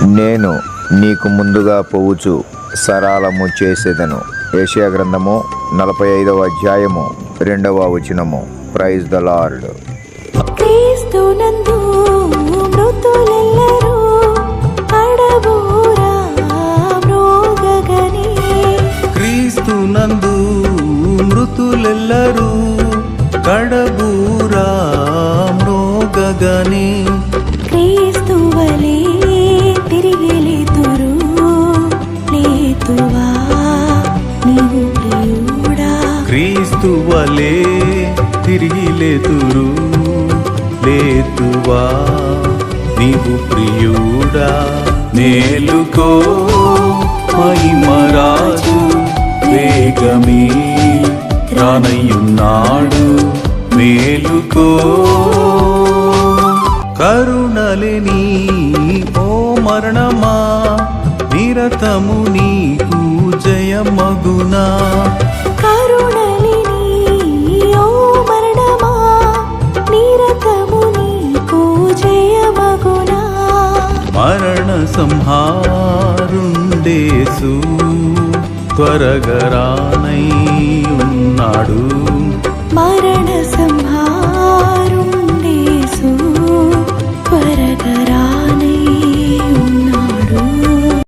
నేను నీకు ముందుగా పోవుచు సరాలము చేసేదను. యెషయా గ్రంథము 45వ అధ్యాయము 2వ వచనము. Praise the Lord. క్రీస్తునందు మృతులెల్లరూ అడబూరా మ్రోగగని. క్రీస్తునందు మృతులెల్లరూ కడబూరా మ్రోగగని. క్రీస్తువలే తిరిగి లేతురు లేతువా నీవు ప్రియుడా. క్రీస్తువలే తిరిగి లేతురు లేతువా నీవు ప్రియుడా. మేలుకో మహిమరాజు వేగమే రానయ్యున్నాడు. మేలుకో కరుణలేని ఓ మరణమా నిరతము నీకు జయమగునా. కరుణలేని ఓ మరణమా నిరతము నీకు జయమగునా. మరణ సంహారుండేసు త్వరగా రానై ఉన్నాడు.